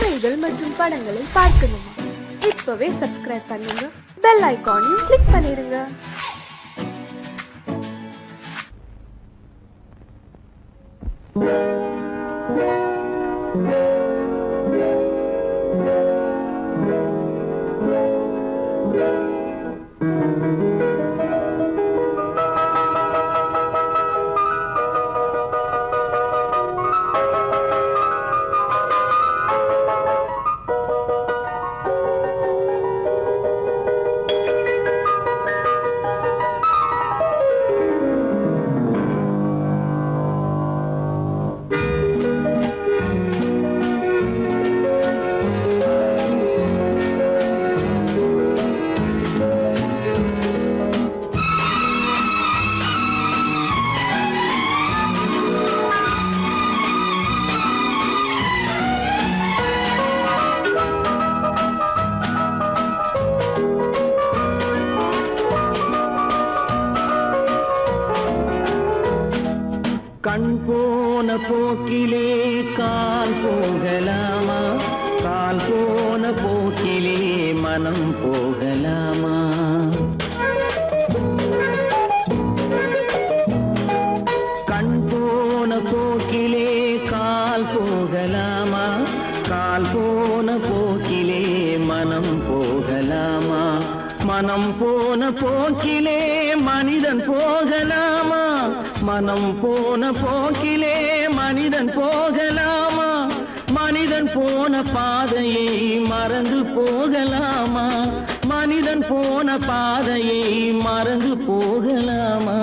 கதைகள் மற்றும் படங்களை பார்க்கணுமா? இப்பவே சப்ஸ்கிரைப் பண்ணுங்க, பெல் ஐகானையும் கிளிக் பண்ணிருங்க. கண் போன போக்கிலே கால் போகலாமா? கால் போன போக்கிலே மனம் போகலாமா? கண் போன போக்கிலே கால் போகலாமா? கால் போன போக்கிலே மனம் போகலாமா? மனம் போன போக்கிலே மனிதன் போகலாமா? மனம் போன போக்கிலே மனிதன் போகலாமா? மனிதன் போன பாதையை மறந்து போகலாமா? மனிதன் போன பாதையை மறந்து போகலாமா?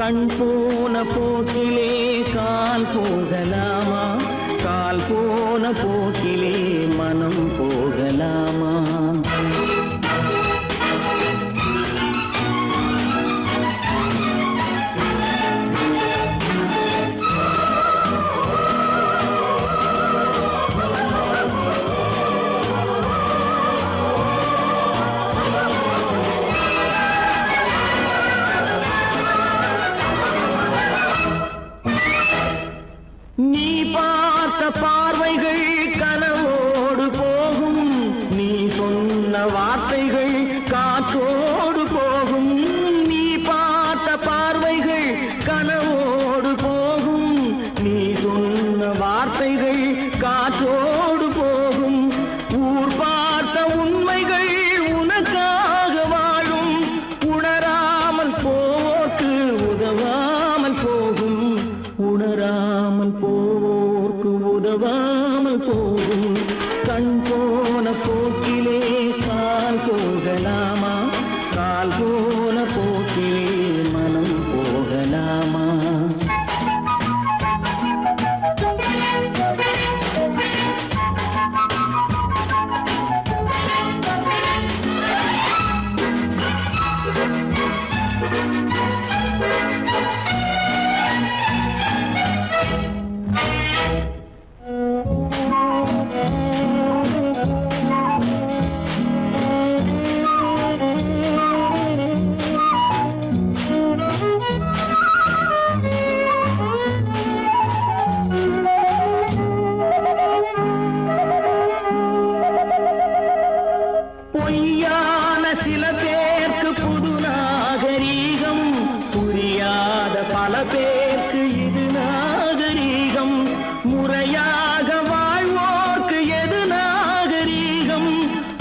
கண் போன போக்கிலே கால் போகலாமா? கால் போன போக்கிலே மனம் போகலாமா? நீ பார்த்த பார்வைகள் கனவோடு போகும், நீ சொன்ன வார்த்தைகள் காற்றோடு போகும். நீ பார்த்த பார்வைகள் கனவோடு போகும், நீ சொன்ன வார்த்தைகள் காற்றோடு போகும். ஊர் பார்த்த உண்மைகள் உனக்காக வாழும், உணராமல் போக்கு உதவாமல் போகும். உணராமல் போவோர்க்கு உதவாமல் போகும். கண் போன போக்கிலே கால் போகலாமா? கால் போன போக்கிலே மனம் போகலாமா? பொய்யான சில பேருக்கு புது நாகரீகம், புரியாத பல பேருக்கு இது நாகரீகம். முறையாக வாழ்வோர்க்கு எது நாகரீகம்?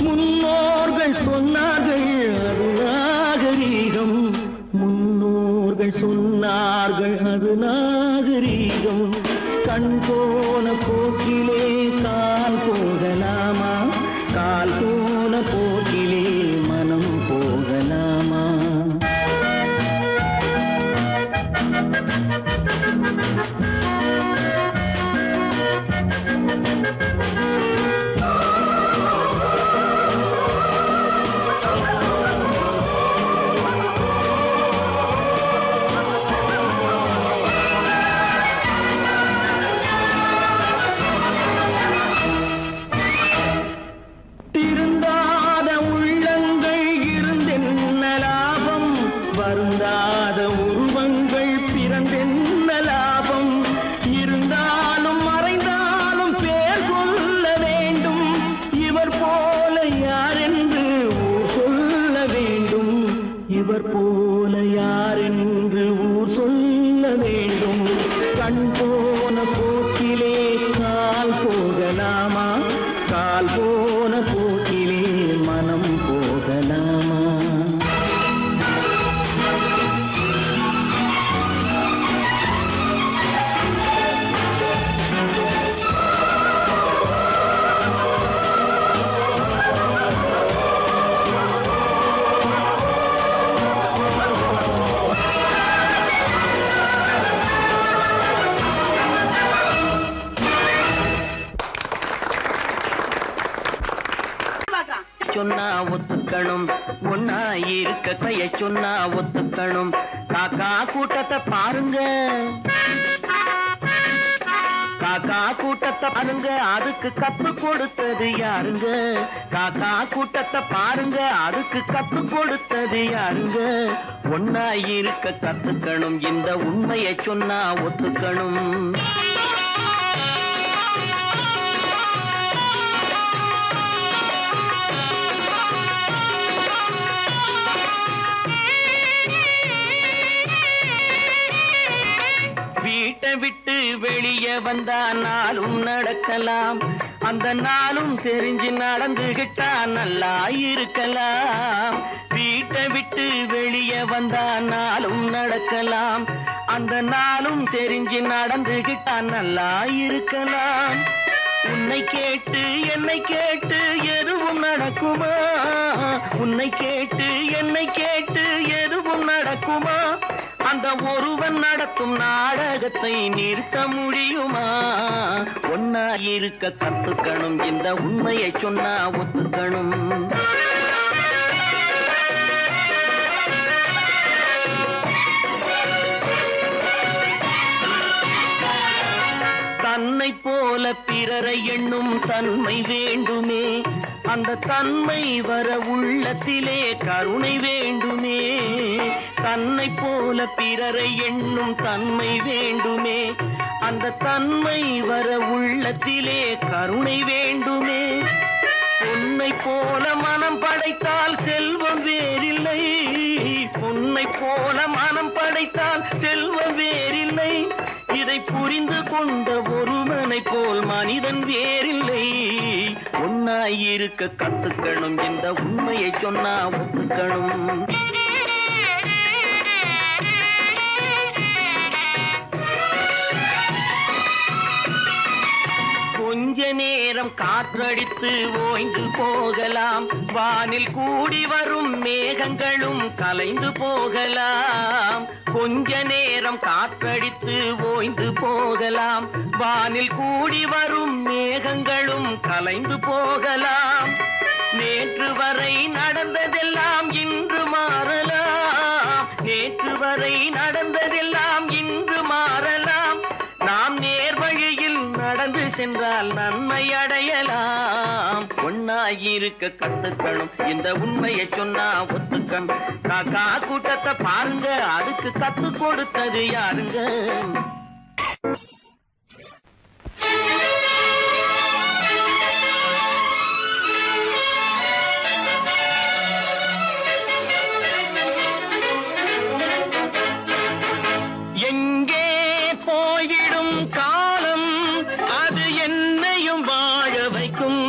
முன்னோர்கள் சொன்னார்கள் அது நாகரீகம். முன்னோர்கள் சொன்னார்கள் அது நாகரீகம். கண் போன போக்கிலே கால் போகலாமா? கால் போன போக்கிலே மனம் போகலாமா? திருந்த போன போக்கிலே கால் போகலாமா, கால் போன போக்கிலே மனம் போகலாமா? சொன்னா ஒத்துக்கணும், ஒன்னா இருக்க கைய சொன்னா ஒத்துக்கணும். காக்கா கூட்டத்தை பாருங்க, காக்கா கூட்டத்தை பாருங்க, அதுக்கு கத்து கொடுத்தது யாருங்க? காக்கா கூட்டத்தை பாருங்க, அதுக்கு கத்து கொடுத்தது யாருங்க? ஒன்னா இருக்க கத்துக்கணும், இந்த உண்மையை சொன்னா ஒத்துக்கணும். வீட்டை விட்டு வெளியே வந்தா நாளும் நடக்கலாம், அந்த நாளும் தெரிஞ்சு நடந்துகிட்டா நல்லா இருக்கலாம். வீட்டை விட்டு வெளியே வந்தா நாளும் நடக்கலாம், அந்த நாளும் தெரிஞ்சு நடந்துகிட்டா நல்லா இருக்கலாம். உன்னை கேட்டு என்னை கேட்டு எதுவும் நடக்குமா? உன்னை கேட்டு என்னை கேட்டு எதுவும் நடக்குமா? அந்த ஒருவன் நடத்தும் நாடகத்தை நிறுத்த முடியுமா? ஒன்னா இருக்க கத்துக்கணும், இந்த உண்மையை சொன்னா ஒத்துக்கணும். தன்னை போல பிறரை எண்ணும் தன்மை வேண்டுமே, அந்த தன்மை வர உள்ளத்திலே கருணை வேண்டுமே. தன்னை போல பிறரை எண்ணும் தன்மை வேண்டுமே, அந்த தன்மை வர உள்ளத்திலே கருணை வேண்டுமே. பொன்னை போல மனம் படைத்தால் செல்வம் வேறில்லை, பொன்னை போல மனம் படைத்தால் செல்வம் வேறில்லை. இதை புரிந்து கொண்ட ஒருவனை போல் மனிதன் வேறில்லை. ஒன்னாய் இருக்க கத்துக்கணும், இந்த உண்மையை சொன்னா ஒத்துக்கணும். கொஞ்ச நேரம் காற்றடித்து ஓய்ந்து போகலாம், வானில் கூடி வரும் மேகங்களும் கலைந்து போகலாம். கொஞ்ச நேரம் காற்றடித்து ஓய்ந்து போகலாம், வானில் கூடி வரும் மேகங்களும் கலைந்து போகலாம். நேற்று வரை நடந்ததெல்லாம் இன்று மாறலாம், நேற்று வரை நடந்ததெல்லாம் இன்று மாறலாம். நாம் நேர் வழியில் நடந்து சென்றால் நன்மை அடையலாம். ஒன்னாயிருக்க கத்துக்கணும், இந்த உண்மையை சொன்னா ஒத்துக்கணும். காக்கா கூட்டத்தை பாருங்க, அதுக்கு கத்து கொடுத்தது யாருங்க? எங்கே போய்விடும் காலம், அது என்னையும் வாழ வைக்கும்.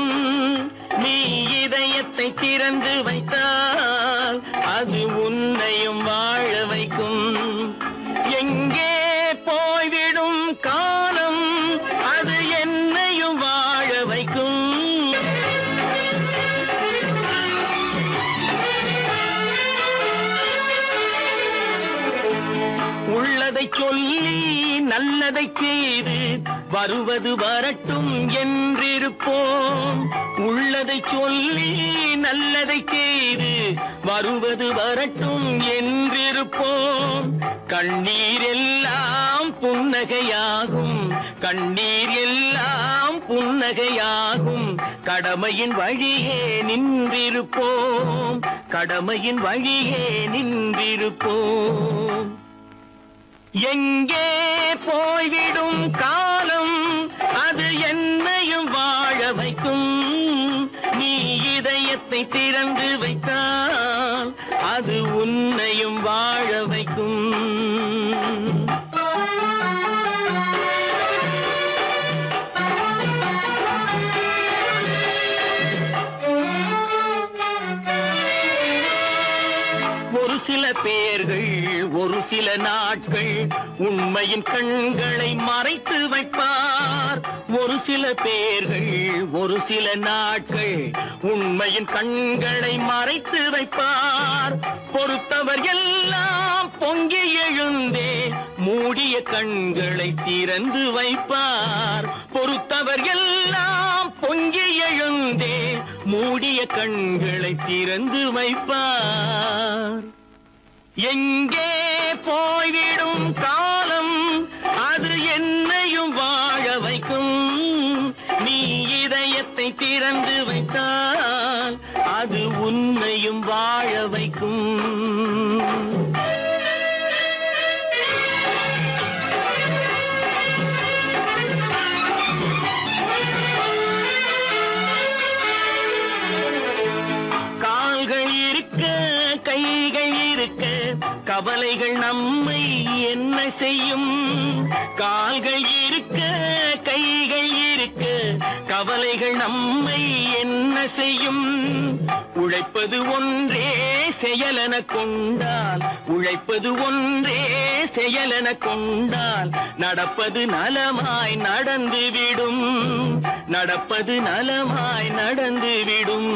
நீ இதயத்தை திறந்து வைத்தால் அது உன்னையும் வாழ வைக்கும். எங்கே போய்விடும் காலம், அது என்னையும் வாழ வைக்கும். உள்ளதை சொல்லி நல்லதை செய்து வருவது வரட்டும் என்றிருப்போம். உள்ளதை சொல்லி நல்லதை செய்து வருவது வரட்டும் என்றிருப்போம். கண்ணீர் எல்லாம் புன்னகையாகும், கண்ணீர் எல்லாம் புன்னகையாகும். கடமையின் வழியே நின்றிருப்போம், கடமையின் வழியே நின்றிருப்போம். எங்கே போய்விடும் காலம், அது என்னையும் வாழ வைக்கும். நீ இதயத்தை திறந்து வைத்தால் அது உன்னையும் வாழ வைக்கும். நாட்கள் உண்மையின் கண்களை மறைத்து வைப்பார். ஒரு சில பேர்கள் ஒரு சில நாட்கள் உண்மையின் கண்களை மறைத்து வைப்பார். பொறுத்தவர் எல்லாம் பொங்கி எழுந்தே மூடிய கண்களை திறந்து வைப்பார். பொறுத்தவர் எல்லாம் பொங்கி எழுந்தே மூடிய கண்களை திறந்து வைப்பார். எங்கே போய்விடும் காலம் அது என்னையும் வாழ வைக்கும். நீ இதயத்தை திறந்து வைத்தால் அது உன்னையும் வாழ வைக்கும். கைகள் இருக்க கவலைகள் நம்மை என்ன செய்யும். கால்கள் இருக்க கைகள் இருக்க கவலைகள் நம்மை என்ன செய்யும். உழைப்பது ஒன்றே செயலென கொண்டால் உழைப்பது ஒன்றே செயலென கொண்டால் நடப்பது நலமாய் நடந்துவிடும். நடப்பது நலமாய் நடந்துவிடும்.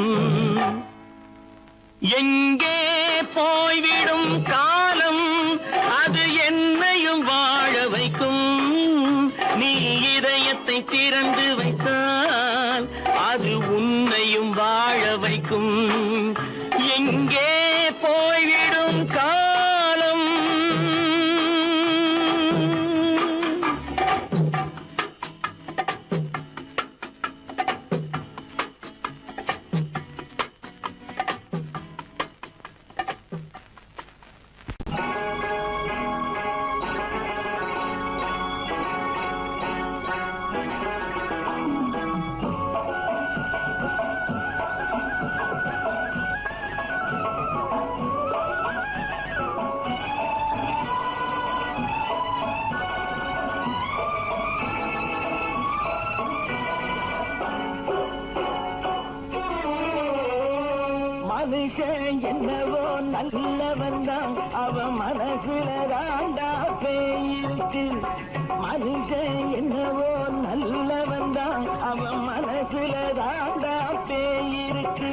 எங்கே போய்விடும் காலம் அது என்னையும் வாழ வைக்கும். நீ இதயத்தை திறந்து வைத்தால் அது உன்னையும் வாழ வைக்கும். எங்கே போய்விடும் காலம். மனுஷன் என்னவோ நல்லவன் தான் அவன் மனசுல தாண்டா பேயிருக்கு. மனுஷன் என்னவோ நல்லவன் தான் அவன் மனசுல தாண்டா பேயிருக்கு.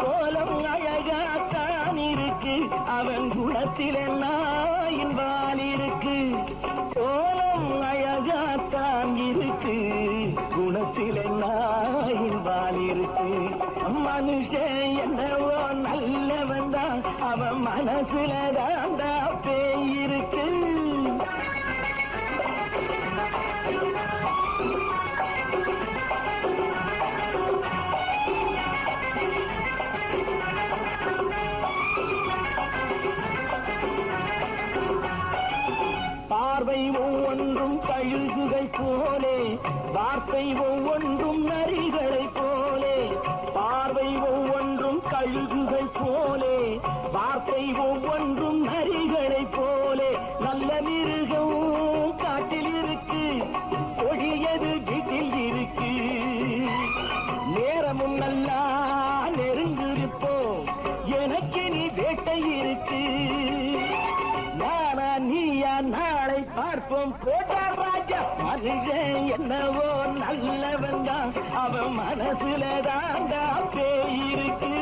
கோலம் அழகாத்தான் இருக்கு அவன் குணத்தில நாயின் வால் இருக்கு. கோலம் அழகாத்தான் இருக்கு குணத்தில நாயின் வால் இருக்கு. மனுஷன் என்னவோ நல்லவன் தான் அவன் மனசுல தாண்டா பேயிருக்கு. பார்வை ஒவ்வொன்றும் கழுகுகை போலே வார்த்தை ஒவ்வொன்றும் நரிகளை போலே. பார்வை ஒவ்வொன்றும் கழுகுகை போலே வார்த்தை ஒவ்வொன்றும் நரிகளை போலே. நல்ல மிருகம் காட்டில் இருக்கு கொடியது வீட்டில் இருக்கு. நேரமும் நல்லா நெருங்கிருப்போம் எனக்கு நீ வேட்டை இருக்கு. நானா நீயா நாளை பார்ப்போம் போட்டார் ராஜா. மனுஷன் என்னவோ நல்லவன் தான் அவன் மனசுல தாண்டா பேயிருக்கு.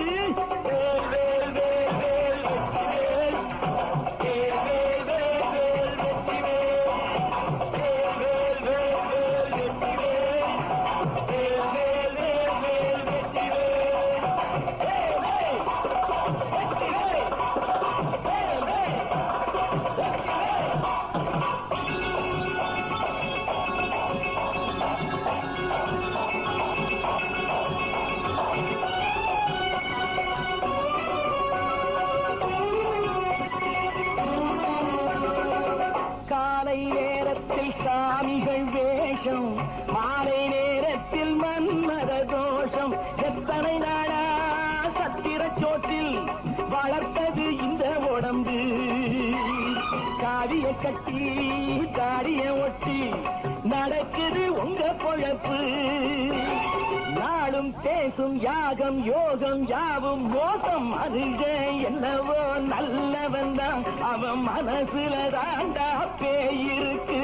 சாமிகள் வேஷம் மாலை நேரத்தில் மன்மத தோஷம். எத்தனை நாளா சத்திர சோற்றில் வளர்த்தது இந்த உடம்பு. காவிய கட்டி தாடிய ஒட்டி நடக்க பொழக்குது உங்க பொழப்பு. நாளும் பேசும் யாகம் யோகம் யாவும் மோசம். மனுஷன் என்னவோ நல்லவன் தான், அவன் மனசுல தாண்டா பேயிருக்கு.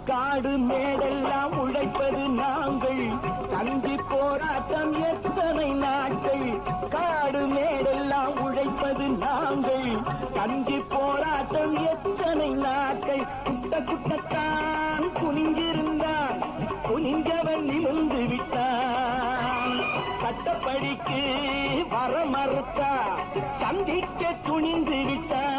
காடு மேடெல்லாம் உழைப்பது நாங்கள், கஞ்சி போராட்டம் எத்தனை நாட்கள். காடு மேடெல்லாம் உழைப்பது நாங்கள், கஞ்சி போராட்டம் எத்தனை நாட்கள். குட்ட குட்டத்தான் குனிஞ்சிருந்தான், குனிஞ்சவன் நிமிர்ந்து விட்டான். சட்டப்படிக்கு வர மறுத்தா, சந்திக்க துணிந்து விட்டான்.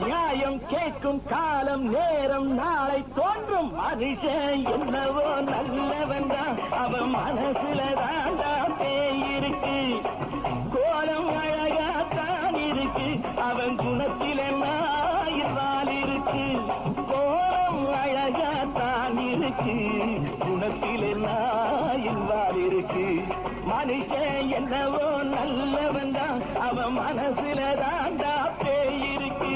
நியாயம் கேட்கும் காலம் நேரம் நாளை தோன்றும். மனுஷன் என்னவோ நல்லவன் தான், அவன் மனசுல தாண்டா பேயிருக்கு. கோலம் அழகாத்தான் இருக்கு, அவன் குணத்தில நாயினால் இருக்கு. கோலம் அழகாத்தான் இருக்கு, குணத்தில நாயினால் இருக்கு. மனுஷன் என்னவோ நல்லவன் தான், அவன் மனசுல தாண்டா பேயிருக்கு.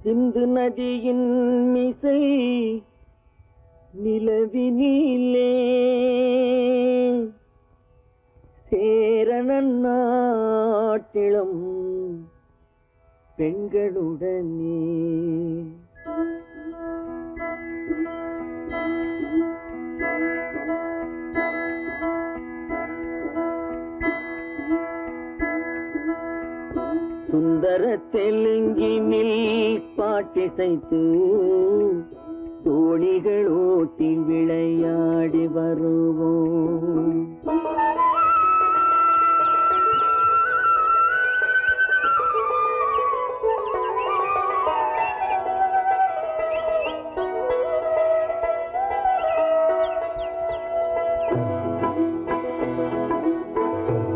சிந்து நதியின் மிசை நிலவினிலே சேரணன் நாட்டிளம் பெண்களுடனே. சுந்தர தெலுங்கினில் பாட்டிசைத்து தோணிகள் ஓட்டி விளையாடி வருவோம்.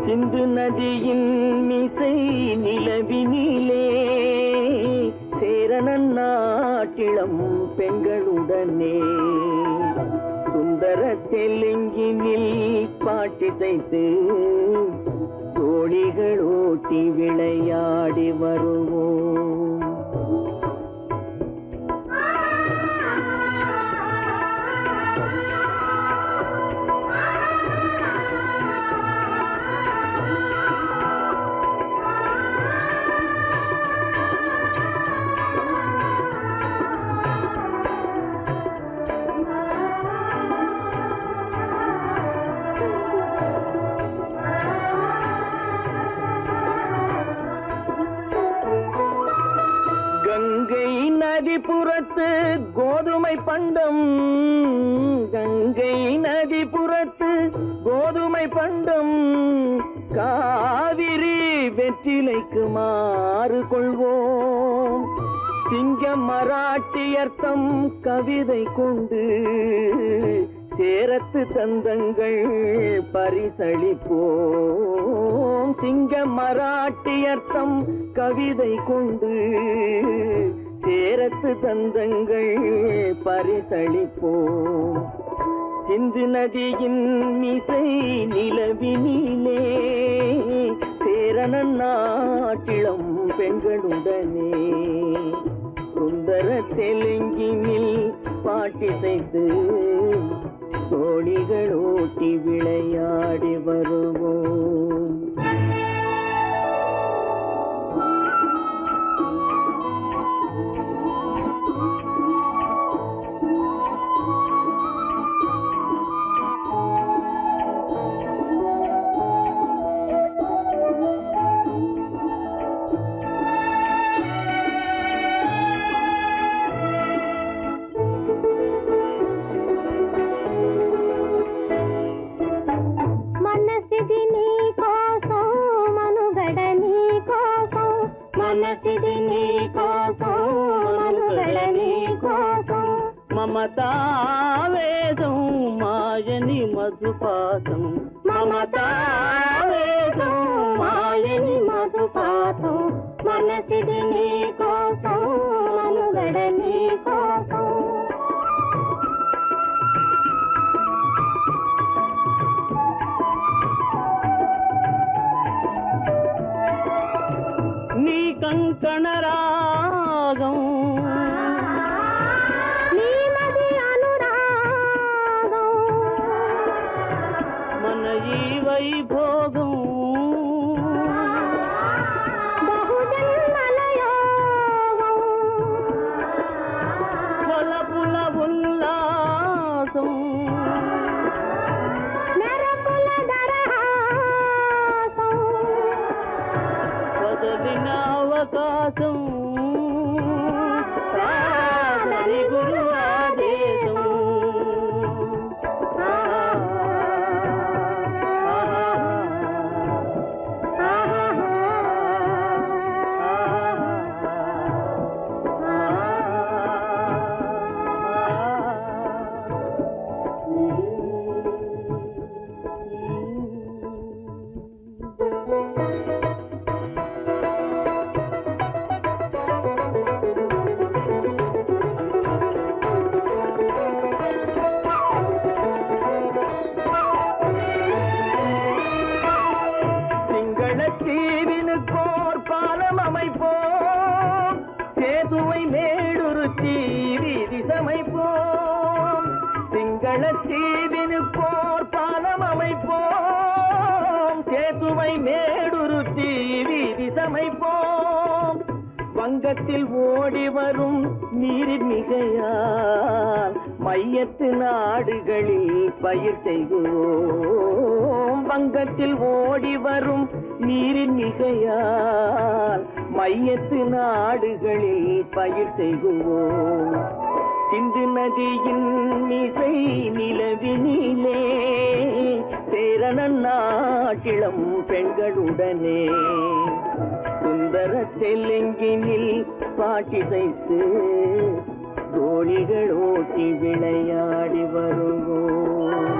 சிந்து நதியின் மிசை நிலவினிலே சேரணன் நாட்டிளம் பெண்களுடனே. சுந்தர தெலுங்கினில் பாட்டிசைத்து தோணிகள் ஓட்டி விளையாடி வருவோம். கங்கை நதிபுறத்து கோதுமை பண்டம், கங்கை நதிபுறத்து கோதுமை பண்டம். காவிரி வெற்றிலைக்கு மாறு கொள்வோம். சிங்க மராட்டியர்த்தம் கவிதை கொண்டு சேரத்து தந்தங்கள் பரிசளிப்போம். சிங்க மராட்டியர்த்தம் கவிதை கொண்டு சேரத்து தந்தங்கள் பரிசளிப்போம். சிந்து நதியின் மிசை நிலவினிலே சேரணன் நாட்டிளம் பெண்களுடனே. சுந்தர தெலுங்கினில் பாட்டிசைத்து தோணிகள் ஓட்டி விளையாடி வருவோம். మమతావేదం మాయని మధుపాతం మమతావేదం మాయని మధుపాతం మనసిది నీ కోసం మనుగడ నీ కోసం నీ కంకణ రాగం నీ మది అనురాగం మన ఈ వైభోగం బహుజన్మల యోగం కొలపుల ఉల్లాసం మెరపుల దరహాసం వదలిన అవకాశం సాధని గురు ఆదేశం தீவினுக்கோர் பாலம் அமைப்போம் சேதுவை மேடுருத்தி வீதி சமைப்போம் சிங்கள தீவினுக்கோர் பாலம் அமைப்போம் சேதுவை மேடுருத்தி வீதி சமைப்போம் வங்கத்தில் ஓடி வரும் நீரின் மிகையால் மையத்து நாடுகளில் பயிர் செய்கிறோம் வங்கத்தில் ஓடி வரும் நீரின் மிகையால் மையத்து நாடுகளில் பயிர் செய்கிறோம் சிந்து நதியின் மிசை நிலவினிலே சேரணன் நாட்டிளம் பெண்களுடனே சுந்தர தெலுங்கினில் பாட்டிசைத்து தோழிகள் ஓட்டி விளையாடி வருவோம்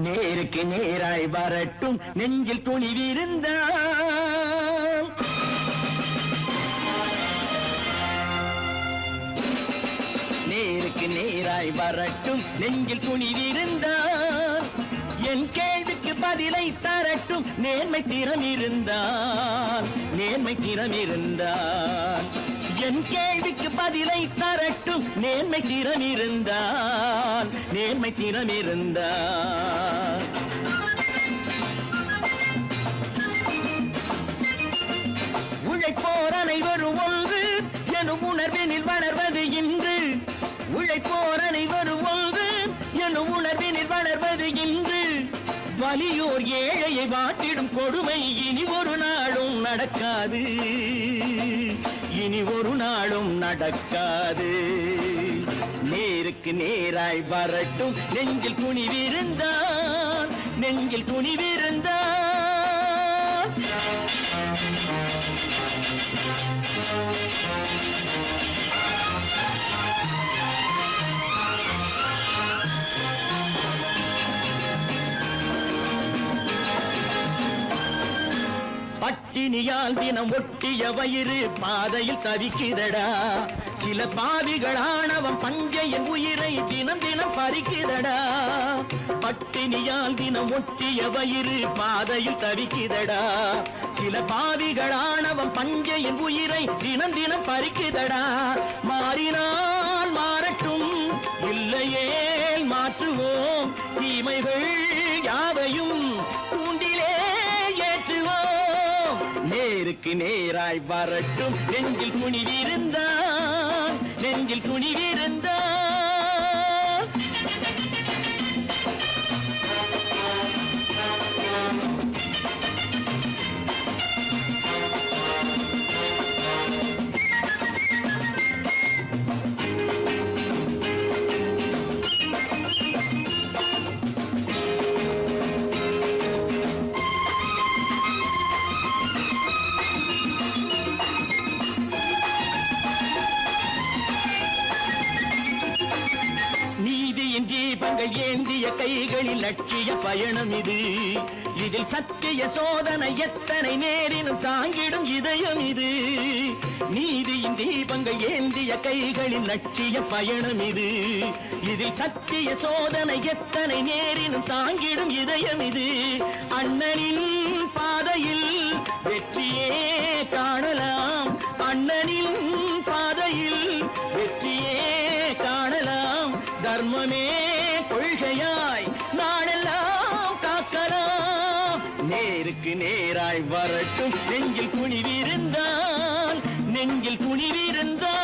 நேருக்கு நேராய் வரட்டும் நெஞ்சில் துணிவிருந்தால் நேருக்கு நேராய் வரட்டும் நெஞ்சில் துணிவிருந்தால் என் கேள்விக்கு பதிலை தரட்டும் நேர்மை திறம் இருந்தால் என் கேள்விக்கு பதிலை தரட்டும் நேர்மை திறம் இருந்தால் உழைப்போர் அனைவரும் ஒன்று எனும் உணர்வினில் வளர்வது இன்று உழைப்போர் அனைவரும் ஒன்று எனும் உணர்வினில் வளர்வது இன்று வலியோர் ஏழையை வாட்டிடும் கொடுமை இனி ஒரு நாளும் நடக்காது நேருக்கு நேராய் வரட்டும் நெஞ்சில் துணிவிருந்தால் பட்டினியால் தினம் ஒட்டிய வயிறு பாதையில் தவிக்குதடா சில பாவிகள் ஆணவம் பஞ்சையின் உயிரை தினம் தினம் பறிக்குதடா பட்டினியால் தினம் ஒட்டிய வயிறு பாதையில் தவிக்குதடா சில பாவிகள் ஆணவம் பஞ்சையின் உயிரை தினம் தினம் பறிக்குதடா மாறினால் மாறட்டும் இல்லையே மாற்றுவோம் தீமைகள் யாவையும் தூண்டிலே ஏற்றுவோம் நேருக்கு நேராய் வரட்டும் நெஞ்சில் துணிவிருந்தால் தீபங்கள் ஏந்திய கைகளில் லட்சிய பயணம் இது. இதில் சத்திய சோதனை எத்தனை நேரினும் தாங்கிடும் இதயம் இது. நீதியின் தீபங்கள் ஏந்திய கைகளில் லட்சிய பயணம் இது. இதில் சத்திய சோதனை எத்தனை நேரினும் தாங்கிடும் இதயம் இது. அண்ணனின் பாதையில் வெற்றியே காணலாம், அண்ணனின் பாதையில் வெற்றியே காணலாம். தர்மமே கொள்கையாய் நாடெல்லாம் காக்கலாம். நேருக்கு நேராய் வரட்டும் நெஞ்சில் துணிவிருந்தால், நெஞ்சில் துணிவிருந்தால்.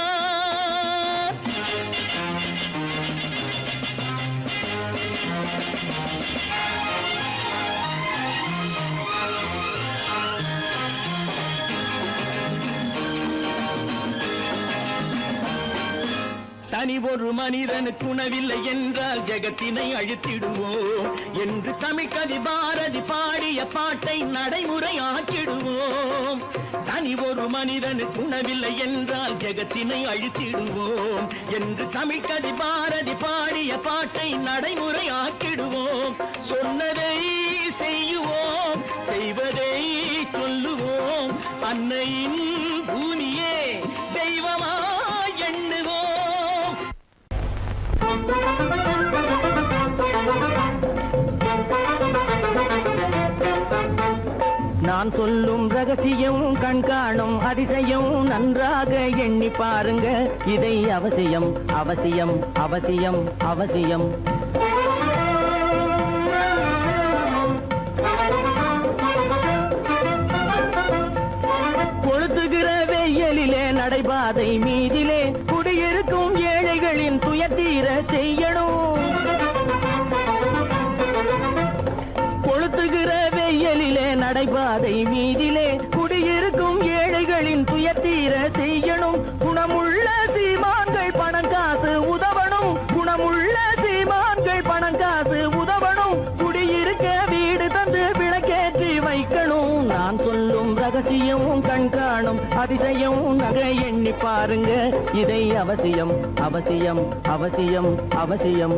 தனி ஒரு மனிதனுக்கு உணவில்லை என்றால் ஜெகத்தினை அழித்திடுவோம் என்று தமிழ் கவி பாரதி பாடிய பாட்டை நடைமுறை ஆக்கிடுவோம். தனி ஒரு மனிதனுக்கு உணவில்லை என்றால் ஜெகத்தினை அழித்திடுவோம் என்று தமிழ் கவி பாரதி பாடிய பாட்டை நடைமுறை ஆக்கிடுவோம். சொன்னதை செய்யுவோம், செய்வதை சொல்லுவோம். அன்னையின் பூமியே தெய்வமா எண்ணுவோம். நான் சொல்லும் ரகசியம் கண்காணும் அதிசயம் நன்றாக எண்ணி பாருங்க. இதை அவசியம் அவசியம் அவசியம் அவசியம். கொளுத்துகிற வெயிலிலே நடைபாதை மீதிலே குடியிருக்கும் ஏழைகளின் துயத்தீர செய்யணும். கொளுத்துகிற வெயிலிலே நடைபாதை மீதிலே குடியிருக்கும் ஏழைகளின் துயத்தீர செய்யணும். குணமுள்ள சீமான்கள் பணம் காசு உதவணும், குணமுள்ள சீமான்கள் பணம் காசு உதவணும். குடியிருக்க வீடு தந்து விளக்கேற்றி வைக்கணும். நான் சொல்லும் ரகசியம் கண்காணும் அதிசயம் நகை எண்ணி பாருங்க. இதை அவசியம் அவசியம் அவசியம் அவசியம்.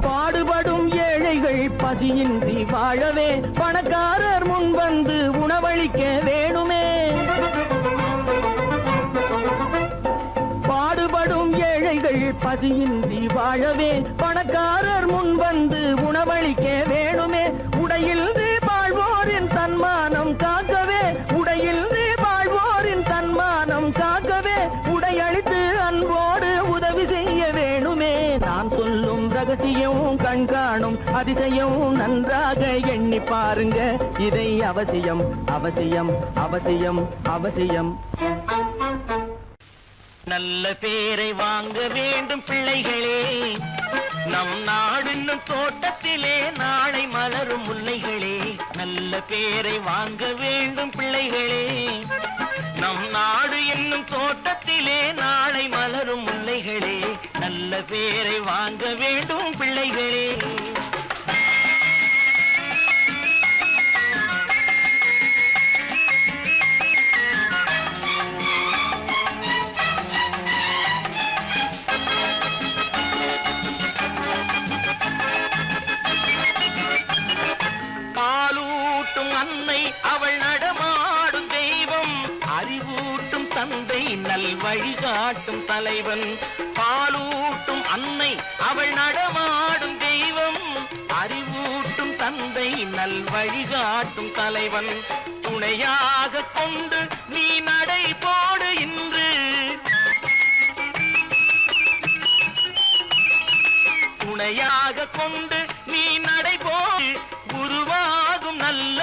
பாடுபடும் ஏழைகள் பசியின்றி வாழவே பணக்காரர் முன் வந்து உணவளிக்க வேணுமே. பாடுபடும் ஏழைகள் பசியின்றி வாழவே பணக்காரர் முன் வந்து உணவளிக்க வேணுமே. உடையில் வாழ்வோரின் தன்மானம் காக்கவே, உடையில் வாழ்வோரின் தன்மானம் காக்கவே உடையளித்து அன்போடு உதவி செய்ய வேணுமே. நான் சொல்லும் ரகசியம் கண்காணும் அதிசயம் நன்றாக எண்ணி பாருங்க. இதை அவசியம் அவசியம் அவசியம் அவசியம். நல்ல பேரை வாங்க வேண்டும் பிள்ளைகளே, நம் நாடு என்னும் தோட்டத்திலே நாளை மலரும் முல்லைகளே. நல்ல பேரை வாங்க வேண்டும் பிள்ளைகளே, நம் நாடு என்னும் தோட்டத்திலே நாளை மலரும் முல்லைகளே. நல்ல பேரை வாங்க வேண்டும் பிள்ளைகளே. அன்னை அவள் நடமாடும் தெய்வம், அறிவூட்டும் தந்தை நல் வழிகாட்டும் தலைவன். பாலூட்டும் அன்னை அவள் நடமாடும் தெய்வம், அறிவூட்டும் தந்தை நல் வழிகாட்டும் தலைவன். துணையாக கொண்டு நீ நடை போடு இன்று, துணையாக கொண்டு நீ நடை போடு. உருவாகும் நல்ல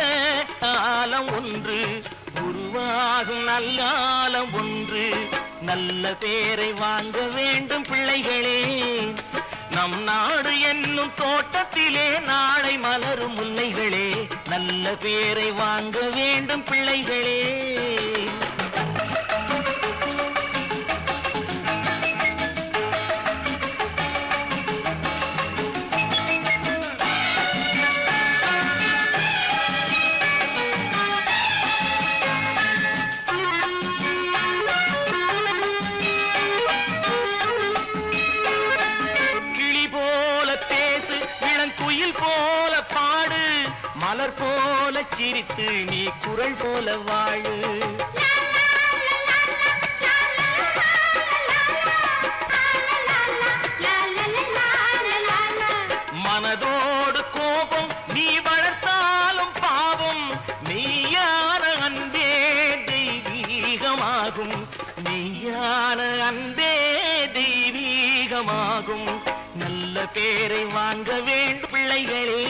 காலம் ஒன்று, உருவாகும் நல்ல காலம் ஒன்று. நல்ல பேரை வாங்க வேண்டும் பிள்ளைகளே, நம் நாடு என்னும் தோட்டத்திலே நாளை மலரும் முல்லைகளே. நல்ல பேரை வாங்க வேண்டும் பிள்ளைகளே. சிரித்து நீ குரல் போல வாழு. மனதோடு கோபம் நீ வளர்த்தாலும் பாவம், நீயான அன்பே தெய்வீகமாகும். நீயான அன்பே தெய்வீகமாகும். நல்ல பேரை வாங்க வேண்டும் பிள்ளைகளே.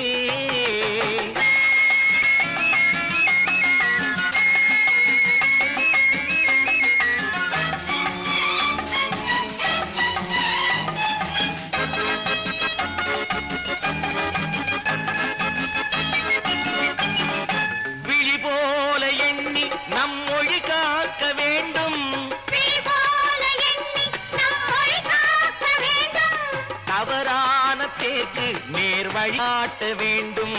விழி போல எண்ணி நம் மொழி காக்க வேண்டும். தவறான பேருக்கு நேர் வழி காட்ட வேண்டும்.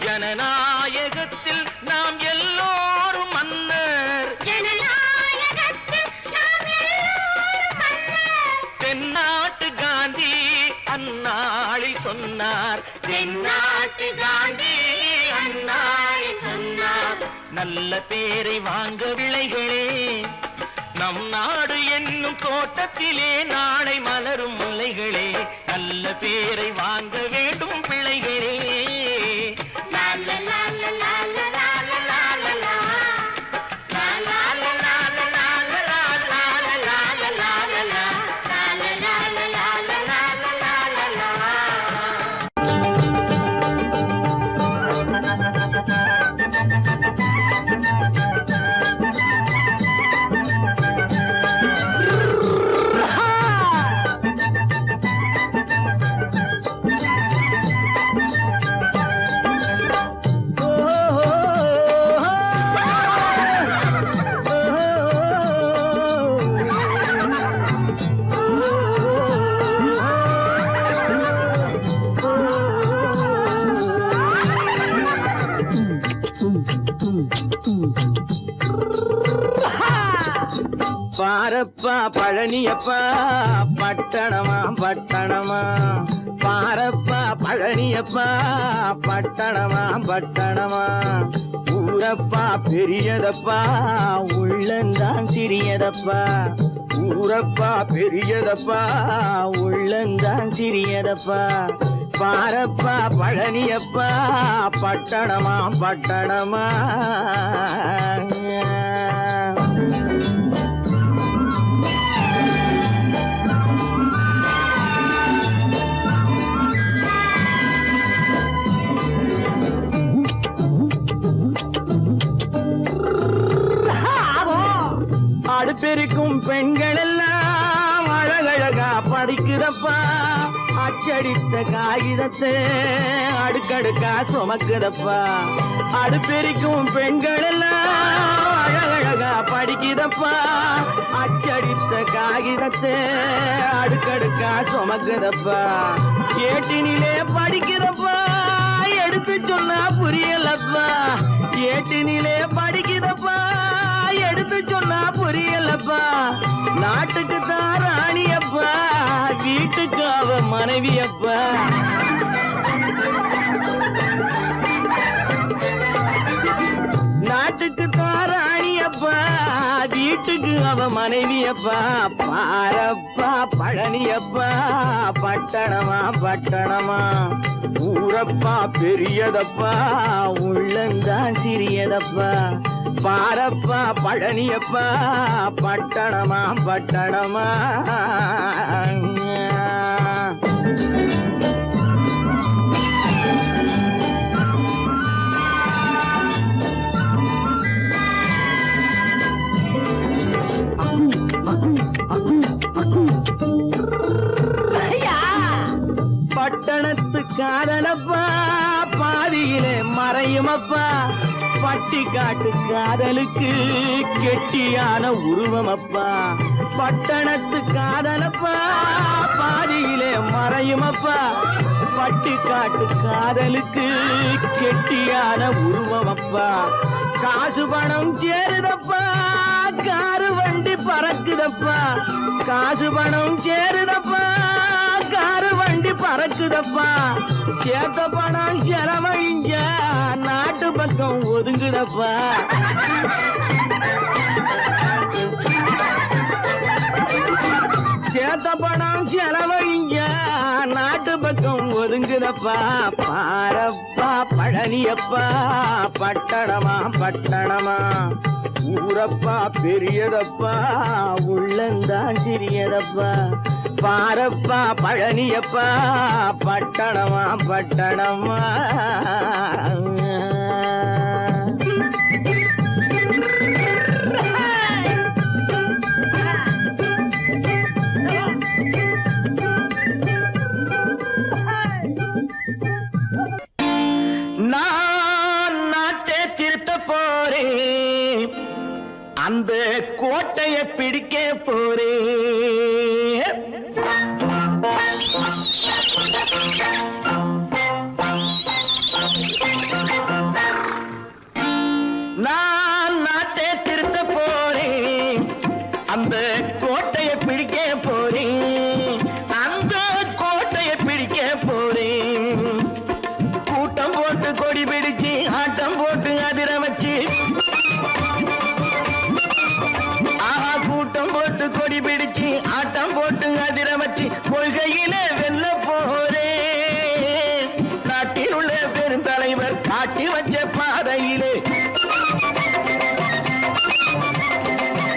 ஜனநாயகத்தில் நாம் எல்லோரும் மன்னர். தென்னாட்டு காந்தி அந்நாளில் சொன்னார். தென்னாட்டு காந்தி அந்நாளில் சொன்னார். நல்ல பேரை வாங்க விளைகளே. நம் நாடு என்னும் தோட்டத்திலே நாளை மலரும் முல்லைகளே. நல்ல பேரை வாங்க வேண்டும் பிள்ளைகளே. பாரப்பா பழனியப்பா பட்டணமா பட்டணமா. பாரப்பா பழனியப்பா பட்டணமா பட்டணமா. ஊரப்பா பெரியதப்பா உள்ளந்தான் சிறியதப்பா. ஊரப்பா பெரியதப்பா உள்ளந்தான் சிறியதப்பா. பாரப்பா பழனியப்பா பட்டணமா பட்டணமா. அடுப்பெருக்கும் பெண்கள் எல்லாம் அழகழகா படிக்கிறப்பா. அச்சடித்த காகிதத்தை அடுக்கடுக்கா சுமக்குதப்பா. அடுப்பெருக்கும் பெண்கள் எல்லாம் அழகழகா படிக்கிறப்பா. அச்சடித்த காகிதத்தை அடுக்கடுக்கா சுமக்குதப்பா. ஏட்டினிலே படிக்கிறப்பா எடுத்து சொன்னா புரியலப்பா. ஏட்டினிலே படிக்கிறப்பா எடுத்து சொன்னா புரியலப்பா. நாட்டுக்கு தான் ராணியப்பா வீட்டுக்கு அவ மனைவியப்பா. நாட்டுக்கு தான் ராணியப்பா வீட்டுக்கு அவ மனைவியப்பா. பாரப்பா பழனியப்பா பட்டணமா பட்டணமா. ஊரப்பா பெரியதப்பா உள்ளந்தான் சிறியதப்பா. பாரப்பா பழனியப்பா பட்டணமா பட்டணமா. பட்டணத்து காதலப்பா பாதியிலே மறையுமப்பா. பட்டி காட்டு காதலுக்கு கெட்டியான உருவமப்பா. பட்டணத்து காதலப்பா பாதியிலே மறையுமப்பா. பட்டி காட்டு காதலுக்கு கெட்டியான உருவமப்பா. காசு பணம் சேருதப்பா காரு வண்டி பறக்குதப்பா. காசு பணம் சேருதப்பா காரு வண்டி வண்டி பறக்குதப்பா, சேத்த பணம் செலவழிஞ்ச நாட்டு பக்கம் ஒதுங்குதப்பா. சேத்த பணம் செலவழிஞ்ச நாட்டு பக்கம் ஒதுங்குதப்பா. பாரப்பா பழனியப்பா, பட்டணமா பட்டணமா, ஊரப்பா பெரியதப்பா, உள்ளந்தான் சிறியதப்பா. பாரப்பா பழனியப்பா, பட்டணமா பட்டணமா. நான் நாட்டை திருத்த போறேன், அந்த கோட்டையை பிடிக்க போறேன். நான் நாட்டை திருத்த போறேன், அந்த கோட்டையை பிடிக்க போறேன், அந்த கோட்டையை பிடிக்க போறேன். கூட்டம் போட்டு கொடி பிடிச்சு ஆட்டம் போட்டு அதிர வச்சு, ஆஹா கூட்டம் போட்டு கொடி பிடிச்சு ஆட்டம் போட்டு அதிர வச்சு, கொள்கையில வெல்ல போறேன். நாட்டில் உள்ள பெருந்தலைவர் காட்டி வச்ச பாதையிலே,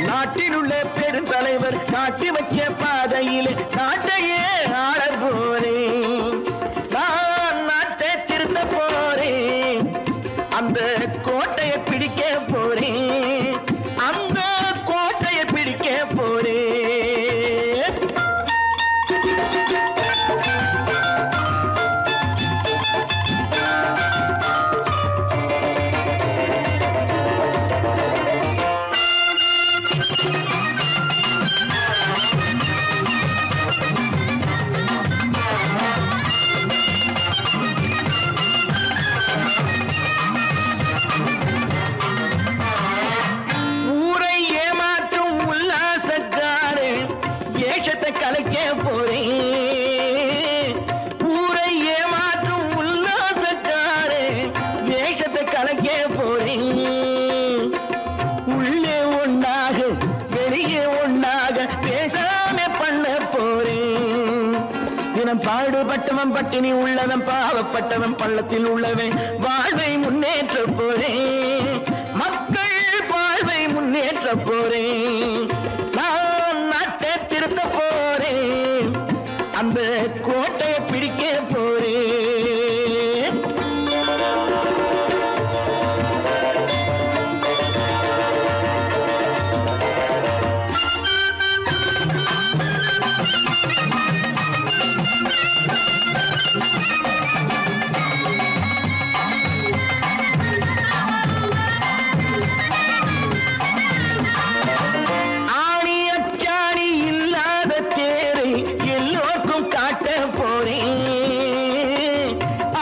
நாட்டில் உள்ள பெருந்தலைவர் காட்டி வச்ச பாதையிலே நாட்டையே ஆள போறேன். நான் நாட்டை திருத்த போறேன், அந்த கோட்டையை பிடிக்க போறேன், அந்த கோட்டையை பிடிக்க போறேன். ஊரை ஏமாற்றும் உல்லாசக்காரே ஏஷத்தை கலைக்க போறேன். ஊரை ஏமாற்றும் உல்லாசக்காரே ஏஷத்தை கலைக்க போறேன். உள்ளே ஒன்றாக வெளியே ஒன்றாக பேசாம பண்ண போறேன். தினம் பாடுபட்டவன் பட்டினி உள்ளவன், பாவப்பட்டவன் பள்ளத்தில் உள்ளவன் வாழ்வை முன்னேற்ற போறேன். மக்கள் வாழ்வை முன்னேற்ற போறேன். நான் நாட்டை திருத்த போறேன், அந்த கோட்டையை பிடிக்க போறேன். ஆணி அச்சாணி இல்லாத தேரை எல்லோருக்கும் காட்ட போறேன்.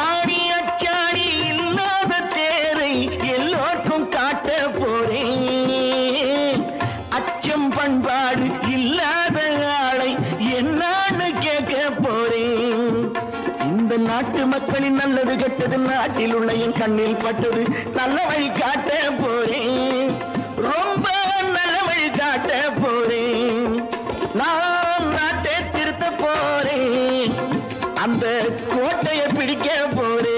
ஆணி அச்சாணி இல்லாத தேரை எல்லோருக்கும் காட்ட போறேன். அச்சம் பண்பாடு இல்லாத ஆளை என்னான்னு கேட்க போறேன். இந்த நாட்டு மக்களின் நல்லது கெட்டது நாட்டில் உள்ள என் கண்ணில் பட்டது, நல்ல வழி காட்ட போறேன், ரொம்ப நல்ல வழி காட்ட போறேன். நான் நாட்டை திருத்த போறேன், அந்த கோட்டையை பிடிக்க போறேன்.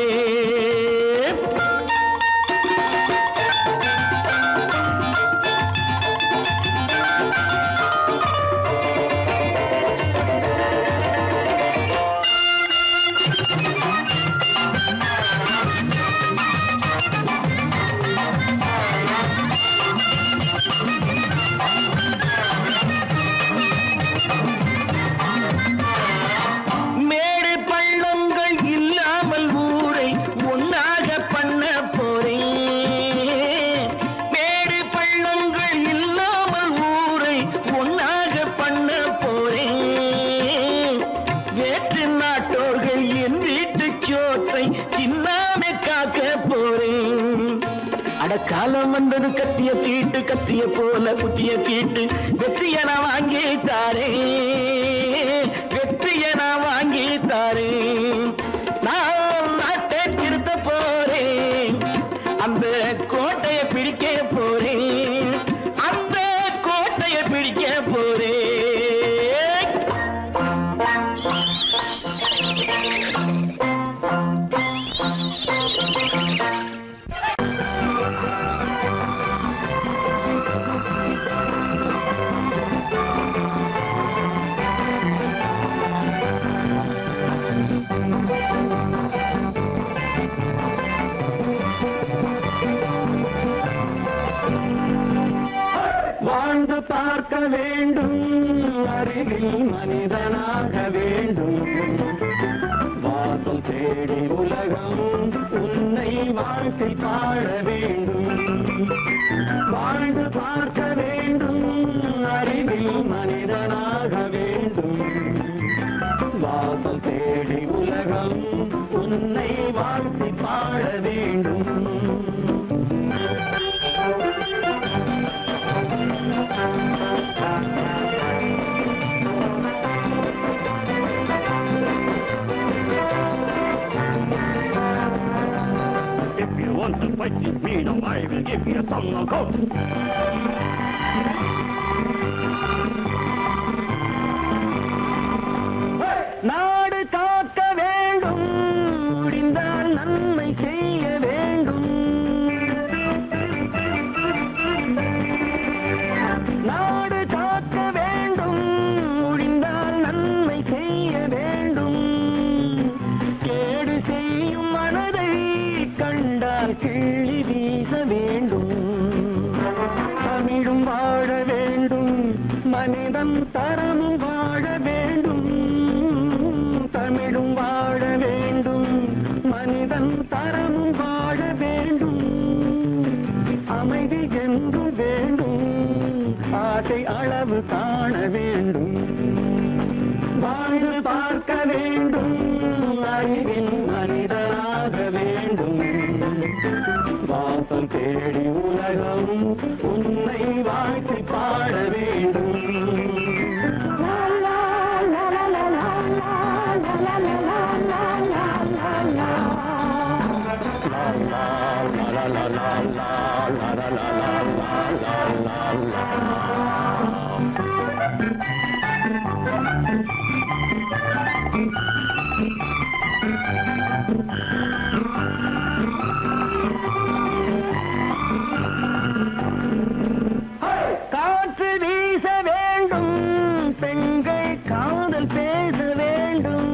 மேடு பள்ளங்கள் இல்லாமல் ஊரை ஒன்னாக பண்ண போறேன். மேடு பள்ளங்கள் இல்லாமல் ஊரை ஒன்னாக பண்ண போறேன். வேற்று நாட்டோர்கள் என் வீட்டு சோற்றை தின்னாமே காக்க போறேன். அடக்காலம் வந்தது கத்திய தீட்டு, கத்திய போல குத்திய தீட்டு, வெற்றியன வாங்கி தாரே, வெற்றியன வாங்கி தாரேன். நான் நாட்டை திருத்த போறேன், அந்த கோட்டையை பிடிக்க போறேன், அந்த கோட்டையை பிடிக்க போறேன். வாழ்ந்து பார்க்க வேண்டும், அறிவில் மனிதனாக வேண்டும், வாசல் தேடி உலகம் உன்னை வாழ்த்தி பாட வேண்டும். வாழ்ந்து பார்க்க வேண்டும், அறிவில் மனிதனாக வேண்டும், வாசல் தேடி உலகம் உன்னை வாழ்த்தி பாட வேண்டும். If you want to fight this freedom, I will give you some knockout. நாடு காக்க வேண்டும், முடிந்தால் நன்மை செய்ய வேண்டும். நாடு காக்க வேண்டும், முடிந்தால் நன்மை செய்ய வேண்டும். கேடு செய்யும் மனதை கண்டால் கிள்ளி வீச வேண்டும். தமிழும் வாழ வேண்டும், மனிதன் தரமும் வாழ வேண்டும். தமிழும் வாழ வேண்டும், மனிதன் தரமும் வாழ வேண்டும். அமைதி என்றும் வேண்டும், ஆசை அளவு காண வேண்டும். வாழ்ந்து பார்க்க வேண்டும், அறிவின் மனிதனாக வேண்டும். வாசல் தேடி உலகம் உன்னை வாழ்த்தி பாட வேண்டும். காற்று வீச வேண்டும், பெண்கள் காதல் பேச வேண்டும்.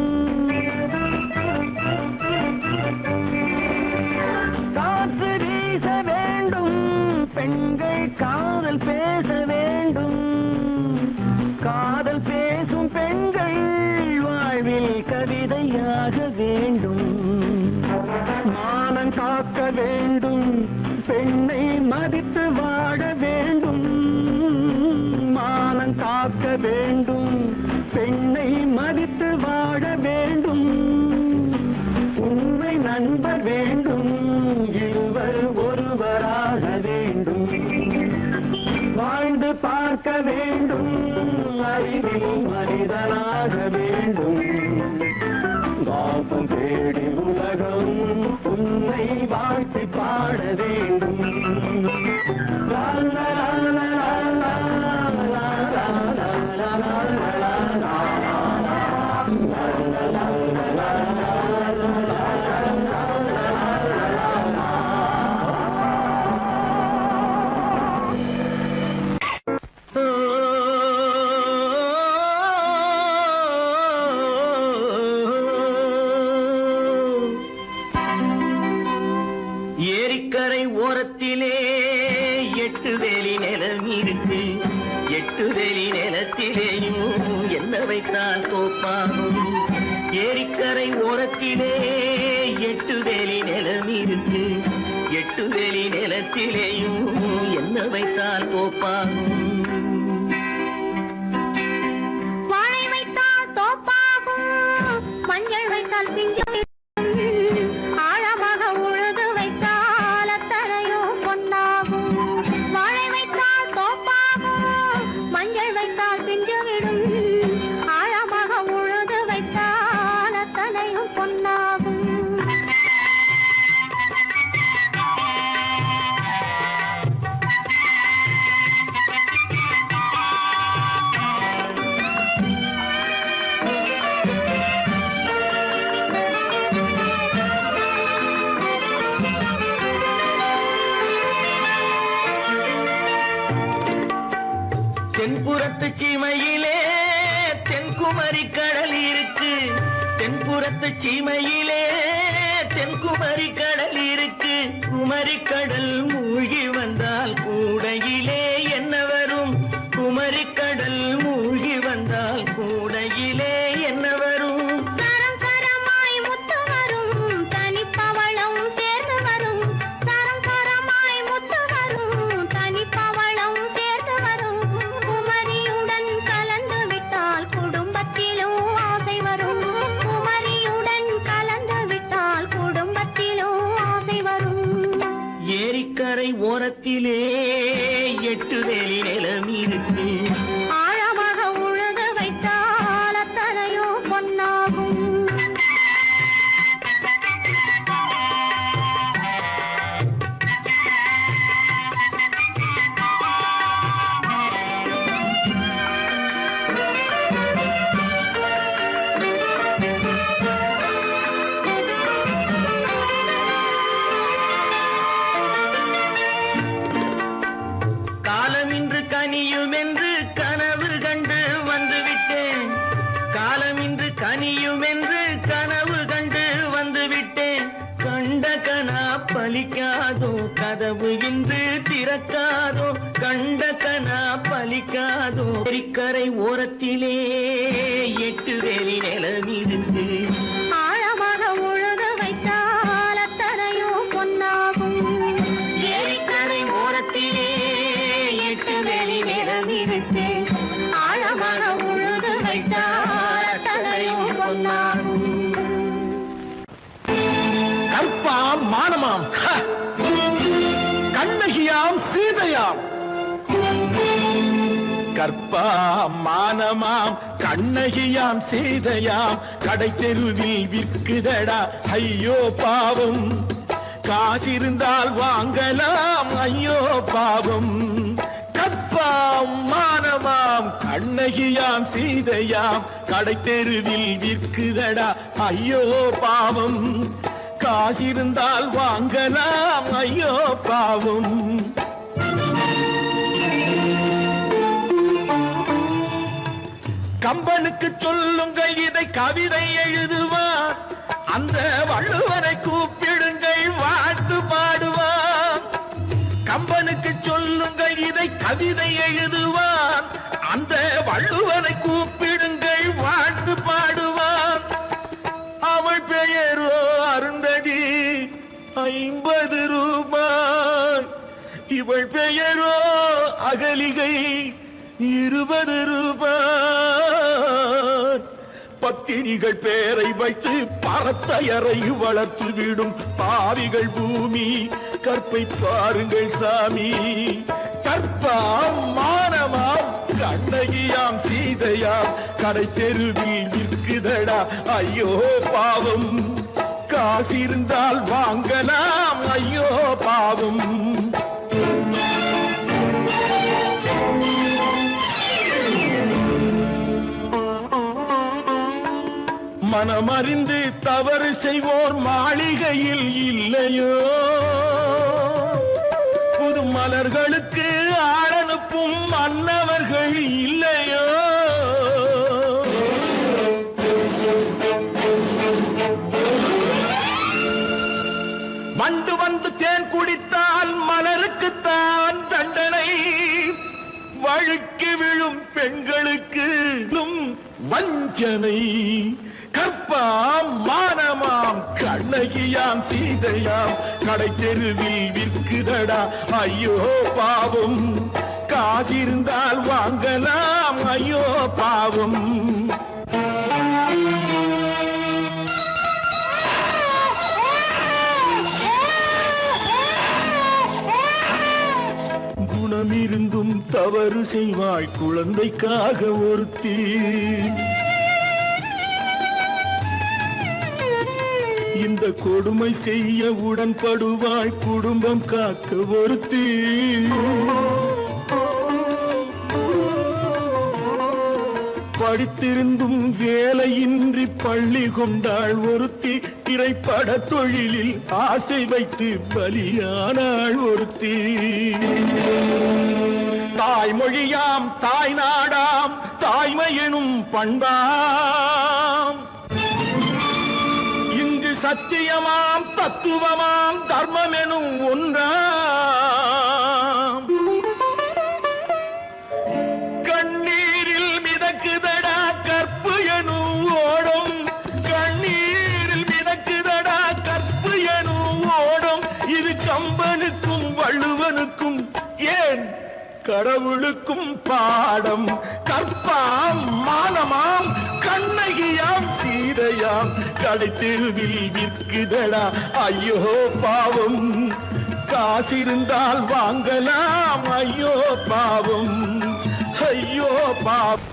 காற்று வீச வேண்டும், பெண்கள் காதல் பேச வேண்டும். காதல் பேசும் பெண்கள் வாழ்வில் கவிதையாக வேண்டும். மானம் காக்க வேண்டும், பெண்ணை மதித்து வாழ வேண்டும். மானம் காக்க வேண்டும், பெண்ணை மதித்து வாழ வேண்டும். உண்மை நண்பர் வேண்டும், இருவர் ஒருவராக வேண்டும். வாழ்ந்து பார்க்க வேண்டும், அறிவில் மனிதனாக வேண்டும். வாசம் தேடி உலகம் உன்னை வாழ்த்தி பாட வேண்டும். லா லா லா லா லா லா லா லா லா லா லா. ஏரிக்கரை ஓரத்திலே 8 வேலி நிலம் இருக்கு. 8 வேலி நிலத்திலேயும் என்ன வைத்தால் தோப்பாகும். ஏரிக்கரை ஓரத்திலே 8 வேலி நிலம் இருக்கு. 8 வேலி நிலத்திலேயும் என்ன வைத்தால் தோப்பாகும். வாழை வைத்தால் தோப்பாகும், மஞ்சள் வைத்தால் பிஞ்சு. ஆழமாக உழுது வைத்தால் அத்தனையோ பொன்னாகும். வாழை வைத்தால் தோப்பாகும், மஞ்சள் வைத்தால் பிஞ்சு விடும். ஆழமாக உழுது வைத்தால் தென்புறத்து சீமையிலே தென்குமரி கடல் இருக்கு. தென்புறத்து சீமையிலே தென்குமரி கடல் இருக்கு. குமரி கடல் மூழ்கி வந்தால் கூடையிலே என்ன வரும்? குமரி கடல் மூழ்கி வந்தால் கூடையிலே என்ன வரும்? சரம் சரமாய் முத்து வரும், தனிப்பவளம் சேர்ந்து வரும். சரம் சரமாய் முத்து வரும், தனிப்பவளம் சேர்ந்து வரும். குமரியுடன் கலந்து விட்டால் குடும்பத்திலும் ஆசை வரும். குமரியுடன் கலந்து விட்டால் குடும்பத்திலும் ஆசை வரும். ஏரிக்கரை ஓரத்திலே 8 வேலி நிலம் இருக்கு. ஆழமாக உழுது வைத்தால் அத்தனையோ பொன்னாகும். காலமின்று கனியும் என்று கனவு கண்டு வந்துவிட்டேன். காலமின்று கனியும் என்று கனவு கண்டு வந்துவிட்டேன். கண்ட கனா பலிக்காதோ, கதவு இன்று திறக்காதோ. கண்ட கனா பலிக்காதோ. ஏரிக்கரை ஓரத்திலே 8 வேலி நிலம் இருக்கு. ஆழமாக உழுது வைத்தால் அத்தனையோ பொன்னாகும். ஏரிக்கரை ஓரத்திலே 8 வேலி நிலம் இருக்கு. ஆழமாக உழுது வைத்தால் அத்தனையோ பொன்னாகும். கற்பாம் மானமாம் கண்ணகியாம் சீதையாம். கற்பாம் மானமாம் கண்ணகியாம் சீதையாம். கடை தெருவில் விற்குதடா ஐயோ பாவம். காசிருந்தால் வாங்கலாம் ஐயோ பாவம். கற்பாம் மானமாம் கண்ணகியாம் சீதையாம். கடை தெருவில் விற்குதடா ஐயோ பாவம். காசிருந்தால் வாங்கலாம் ஐயோ பாவம். கம்பனுக்கு சொல்லுங்கள் இதை கவிதை எழுதுவார். அந்த வள்ளுவரை கூப்பிடுங்கள் வாழ்த்து பாடுவார். கம்பனுக்கு சொல்லுங்கள் இதை கவிதை எழுதுவார். அந்த வள்ளுவரை கூப்பிடுங்கள் வாழ்த்து பாடுவார். அவள் பெயரோ அருந்ததி 50 ரூபாய். இவள் பெயரோ அகலிகை 20 ரூபாய். பத்தினிகள் பேரை வைத்து பரத்தையரை வளர்த்து விடும் பாவிகள் பூமி. கற்பை பாருங்கள் சாமி. கற்பாம் மானமாம் கண்ணகியாம் சீதையாம். கடை தெருவில் விற்குதடா ஐயோ பாவம். காசிருந்தால் வாங்கலாம் ஐயோ பாவம். மனமறிந்து தவறு செய்வோர் மாளிகையில் இல்லையோ. புது மலர்களுக்கு ஆளனுப்பும் மன்னவர்கள் இல்லையோ. வண்டு வந்து தேன் குடித்தால் மலருக்குத்தான் தண்டனை. வழுக்கி விழும் பெண்களுக்கு வஞ்சனை. கற்பாம் மானமாம் கண்ணகியாம் சீதையாம். கடை தெருவில் விற்குதடா ஐயோ பாவம். காசிருந்தால் வாங்கலாம் ஐயோ பாவம். குணமிருந்தும் தவறு செய்வாய் குழந்தைக்காக ஒருத்தி. இந்த கொடுமை செய்ய உடன்படுவாய் குடும்பம் காக்க ஒருத்தி. படித்திருந்தும் வேலையின்றி பள்ளி கொண்டாள் ஒருத்தி. திரைப்பட தொழிலில் ஆசை வைத்து பலியானாள் ஒருத்தி. தாய்மொழியாம் தாய் நாடாம் தாய்மையெனும் பண்பாம் இங்கு சத்தியமாம் தத்துவமாம் தர்மமெனும் ஒன்றாம் கண்ணீரில் மிதக்குதடா கற்பு எனும் ஓடும் கண்ணீரில் மிதக்குதடா கற்பு எனும் ஓடும் இது கம்பனுக்கும் வள்ளுவனுக்கும் ஏன் கடவுளுக்கும் பாடம் கற்பாம் மானமாம் கண்ணகியாம் சீதையாம் கடைத்தெருவில் விற்குதடா ஐயோ பாவம் காசிருந்தால் வாங்கலாம் ஐயோ பாவம் ஐயோ பாவம்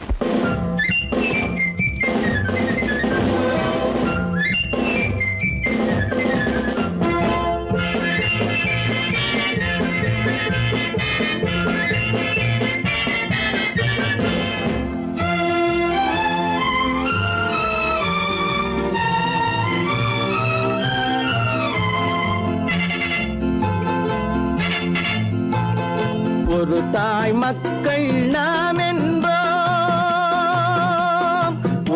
ஒரு தாய் மக்கள் நாம் என்போம்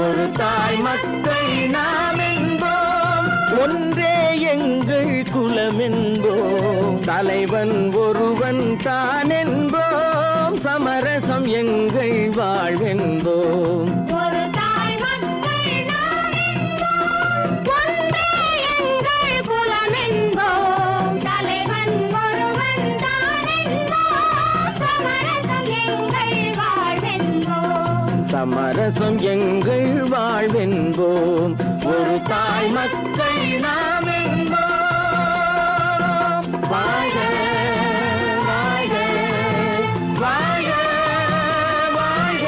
ஒரு தாய் மக்கள் நாம் என்போம் ஒன்றே எங்கள் குலம் என்போம் தலைவன் ஒருவன் தான் என்போம் சமரசம் எங்கள் வாழ்வென்போம் ஒரு தாய் மக்கள் நாம் என்போம் ஒன்றே எங்கள் குலம் என்போம் தலைவன் ஒருவன் தான் என்போம் சமரசம் எங்கள் வாழ்வென்போம் சமரசம் எங்கள் வாழ்வென்போம் ஒரு தாய் மக்கள் நாம் என்போம் வாழ்க வாழ்க வாழ்க வாழ்க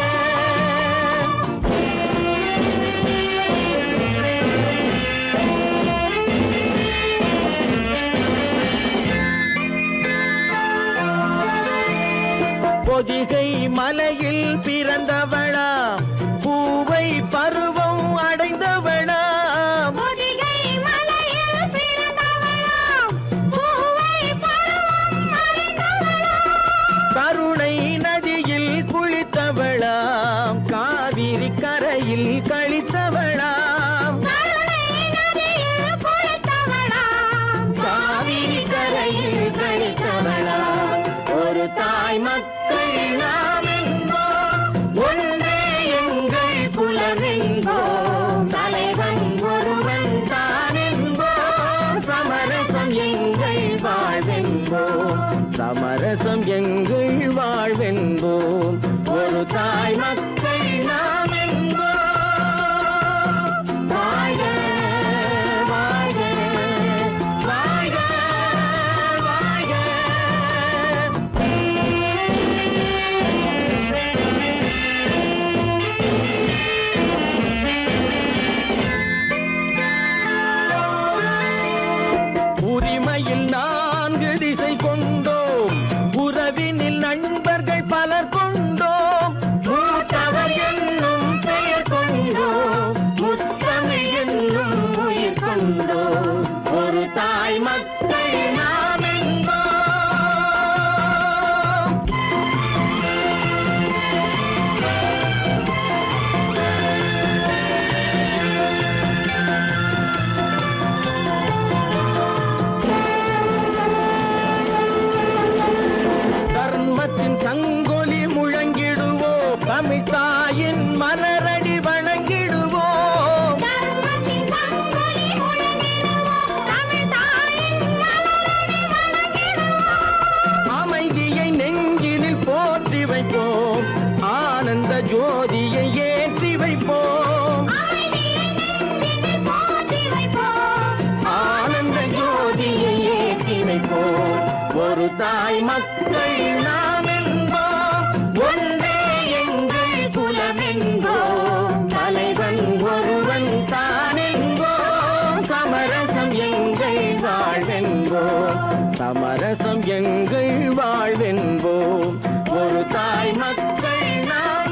பொதிகை மலையில் பிறந்தவளா பூவை பருவம் அடைந்தவளா பொதிகை மலையில் பிறந்தவளாம் பூவை பருவம் அடைந்தவளாம் கருணை நதியில் குளித்தவளாம் காவிரி கரையில் கழித்தவளாம் கருணை நதியில் குளித்தவளாம் காவிரி கரையில் கழித்தவளாம் ஒரு தாய் மக்கள் நாம் என்போம் ஒன்றே எங்கள் குலம் என்போம் தலைவன் ஒருவன் தான் என்போம் சமரசம் எங்கள் வாழ்வென்போம் சமரசம் எங்கள் வாழ்வென்போம் ஒரு தாய் மக்கள் நாம் என்போம் வாழ்க வாழ்க வாழ்க வாழ்க உரிமையில் 4 திசை கொண்டோம் உறவினில் நண்பர்கள் பலர் கொண்டோம் மூத்தவர் என்னும் பெயர் கொண்டோம் முத்தமிழ் என்னும் உயிர் கொண்டோம் ஒரு தாய் மக்கள் நாம் என்போம் தர்மத்தின் சங்கொலி முழங்கிடுவோம் தமிழ் தாயின் மலரடி வணங்கிடுவோம் தர்மத்தின் சங்கொலி முழங்கிடுவோம் தமிழ் தாயின் மலரடி வணங்கிடுவோம் அமைதியை நெஞ்சினில் போற்றி வைப்போம் ஆனந்த ஜோதியை ஏற்றி வைப்போம் அமைதியை நெஞ்சினில் போற்றி வைப்போம் ஆனந்த ஜோதியை ஏற்றி வைப்போம் ஒரு தாய் மக்கள் நாம் என்போம் ஒன்றே எங்கள் குலம் என்போம் தலைவன் ஒருவன் தான் என்போம் சமரசம் எங்கள் வாழ்வென்போம் சமரசம் எங்கள் வாழ்வென்போம் ஒரு தாய் மக்கள் நாம்